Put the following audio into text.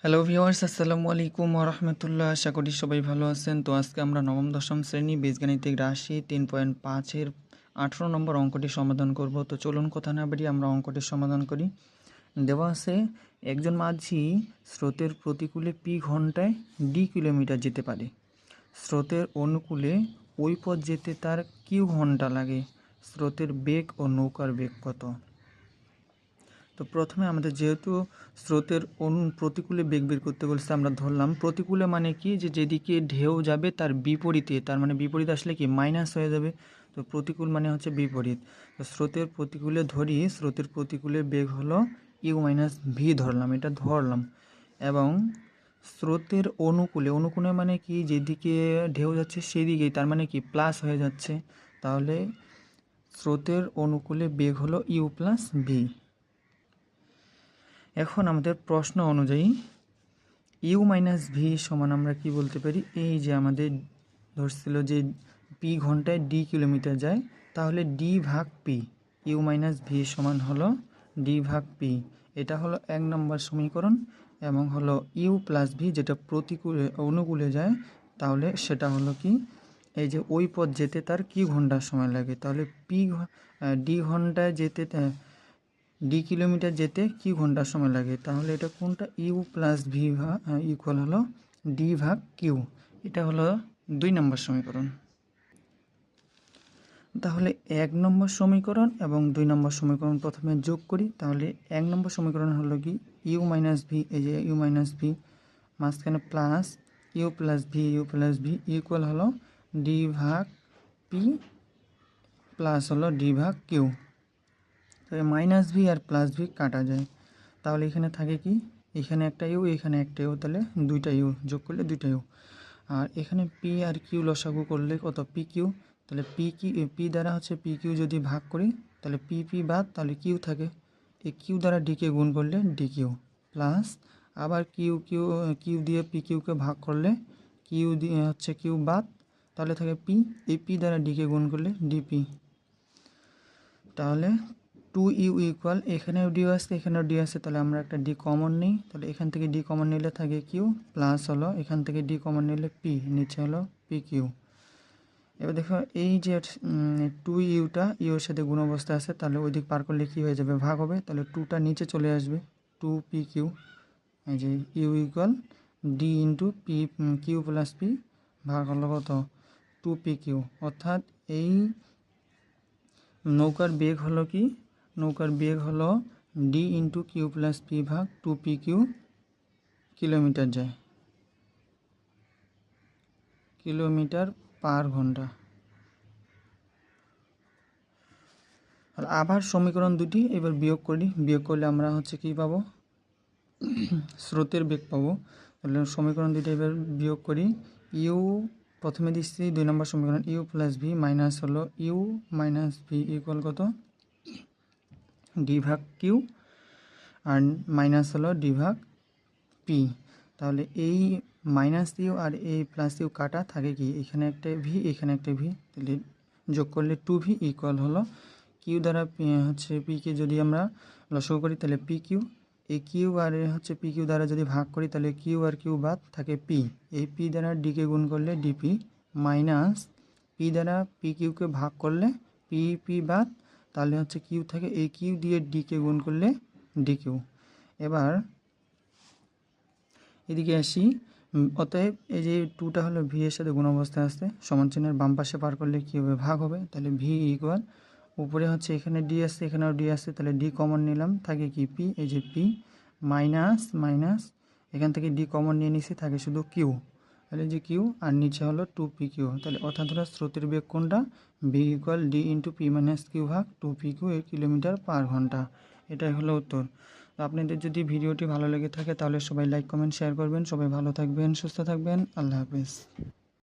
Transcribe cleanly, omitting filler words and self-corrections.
Hello viewers, আসসালামু আলাইকুম ওয়া রাহমাতুল্লাহ। আশা করি সবাই ভালো আছেন। তো আজকে আমরা নবম দশম শ্রেণী বীজগাণিতিক রাশি 3.5 এর 18 নম্বর অঙ্কটি সমাধান করব। তো চলুন কথা না বাড়িয়ে আমরা অঙ্কটি সমাধান করি। দেওয়া আছে একজন মাঝি স্রোতের প্রতিকূলে পি ঘন্টায় ডি কিলোমিটার যেতে পারে। স্রোতের অনুকূলে ওই পথ যেতে তার কিউ ঘন্টা লাগে। স্রোতের বেগ ও নৌকার বেগ কত? তো প্রথমে আমাদের যেহেতু স্রোতের প্রতিকূলে বেগ বের করতে বলছে, আমরা ধরলাম প্রতিকূলে মানে কি, যে যেদিকে ঢেউ যাবে তার বিপরীতে, তার মানে বিপরীত আসলে কি মাইনাস হয়ে যাবে। তো প্রতিকূল মানে হচ্ছে বিপরীত। তো স্রোতের প্রতিকূলে ধরি, স্রোতের প্রতিকূলে বেগ হলো ইউ মাইনাস ভি ধরলাম, এটা ধরলাম। এবং স্রোতের অনুকূলে, অনুকূলে মানে কি যেদিকে ঢেউ যাচ্ছে সেদিকেই, তার মানে কি প্লাস হয়ে যাচ্ছে। তাহলে স্রোতের অনুকূলে বেগ হলো ইউ প্লাস ভি। এখন আমাদের প্রশ্ন অনুযায়ী ইউ মাইনাস ভি সমান আমরা কি বলতে পারি, এই যে আমাদের ধরছিল যে পি ঘন্টায় ডি কিলোমিটার যায়, তাহলে ডি ভাগ পি, ইউ মাইনাস ভি সমান হলো ডি ভাগ পি। এটা হলো 1 নম্বর সমীকরণ। এবং হলো ইউ প্লাস ভি যেটা প্রতিকূলে অনুকূলে যায়, তাহলে সেটা হলো কি, এই যে ওই পথ যেতে তার কি ঘন্টা সময় লাগে, তাহলে ডি ঘন্টায় যেতে ডি কিলোমিটার যেতে কি ঘন্টার সময় লাগে, তাহলে এটা কোনটা, ইউ প্লাস ভি ইকুয়াল হলো ডি ভাগ কিউ। এটা হলো 2 নম্বর সমীকরণ। তাহলে 1 নম্বর সমীকরণ এবং 2 নম্বর সমীকরণ প্রথমে যোগ করি। তাহলে 1 নম্বর সমীকরণ হলো কি ইউ মাইনাস ভি, এই যে ইউ মাইনাস ভি মাঝখানে plus U plus V equal হলো ডি ভাগ পি প্লাস হলো ডি ভাগ কিউ। তবে মাইনাস ভি আর প্লাস ভি কাটা যায়, তাহলে এখানে থাকে কি, এখানে একটা ইউ এখানে একটা ইউ, তাহলে 2টা ইউ যোগ করলে 2টা ইউ। আর এখানে পি আর কিউ লসাগু করলে কত, পি কিউ। তাহলে পি দ্বারা হচ্ছে পি কিউ যদি ভাগ করি, তাহলে পি বাদ, তাহলে কিউ থাকে। এই কিউ দ্বারা ডিকে গুণ করলে ডি কিউ প্লাস আবার কিউ দিয়ে পি কিউকে ভাগ করলে কিউ দিয়ে হচ্ছে কিউ বাদ, তাহলে থাকে পি। এই পি দ্বারা ডিকে গুণ করলে ডিপি। তাহলে 2u ইকুয়াল, এখানেও ডি আছে এখানেও ডি আছে, তাহলে আমরা একটা ডি কমন নিই। তাহলে এখান থেকে ডি কমন নিলে থাকে কিউ প্লাস হলো এখান থেকে ডি কমন নিলে পি, নিচে হলো পি কিউ। এবার দেখো এই যে 2uটা ইউর সাথে গুণ অবস্থা আছে, তাহলে ওই দিক পার করলে কী হয়ে যাবে, ভাগ হবে। তাহলে 2টা নিচে চলে আসবে, 2 পি কিউ। এই যে U equal D into P Q plus P ভাগ হলো কত, 2 পি কিউ। অর্থাৎ এই নৌকার বেগ হলো কি, নৌকার বেগ হলো D into Q plus P ভাগ 2 পি কিউ, কিলোমিটার যায়, কিলোমিটার পার ঘন্টা। আর আবার সমীকরণ দুটি এবার বিয়োগ করি, বিয়োগ করলে আমরা হচ্ছে কি পাবো, স্রোতের বেগ পাবো। তাহলে সমীকরণ দুটি এবার বিয়োগ করি। ইউ প্রথমে দিচ্ছি 2 নম্বর সমীকরণ, ইউ প্লাস ভি মাইনাস হলো ইউ মাইনাস ভি ইকুয়াল কত, ডি ভাগ কিউ, আর মাইনাস হলো ডি ভাগ পি। তাহলে এই মাইনাস ইউ আর এই প্লাস ইউ কাটা থাকে কি, এখানে একটা ভি এখানে একটা ভি, তাহলে যোগ করলে 2v ইকুয়াল হলো কিউ দ্বারা হচ্ছে পিকে যদি আমরা লসাগু করি তাহলে পি কিউ, এই কিউ আর হচ্ছে পি কিউ দ্বারা যদি ভাগ করি তাহলে কিউ আর কিউ বাদ থাকে পি, এই পি দ্বারা ডিকে গুণ করলে ডিপি মাইনাস পি দ্বারা পি কিউকে ভাগ করলে পি বাদ, তাহলে হচ্ছে কিউ থাকে, এই কিউ দিয়ে ডিকে গুণ করলে ডি কিউ। এবার এদিকে আসি, অতএব এই যে 2টা হলো ভি এর সাথে গুণ অবস্থায় আসছে, সমান চিহ্নের বাম পাশে পার করলে কী হবে, ভাগ হবে। তাহলে ভি ইকুয়াল উপরে হচ্ছে এখানে ডি আসছে এখানেও ডি আসছে, তাহলে ডি কমন নিলাম, থাকে কি পি, এই যে পি মাইনাস এখান থেকে ডি কমন নিয়ে নিছি, থাকে শুধু কিউ, তাহলে যে কিউ আর নিচে হলো 2 পি কিউ। তাহলে অর্থাৎ হলো স্রোতের বেগ কোনটা, V equal D into P minus Q ভাগ 2 পি কিউ কিলোমিটার পার ঘন্টা। এটাই হলো উত্তর। তো আপনাদের যদি ভিডিওটি ভালো লেগে থাকে তাহলে সবাই লাইক কমেন্ট শেয়ার করবেন। সবাই ভালো থাকবেন, সুস্থ থাকবেন, আল্লাহ হাফেজ।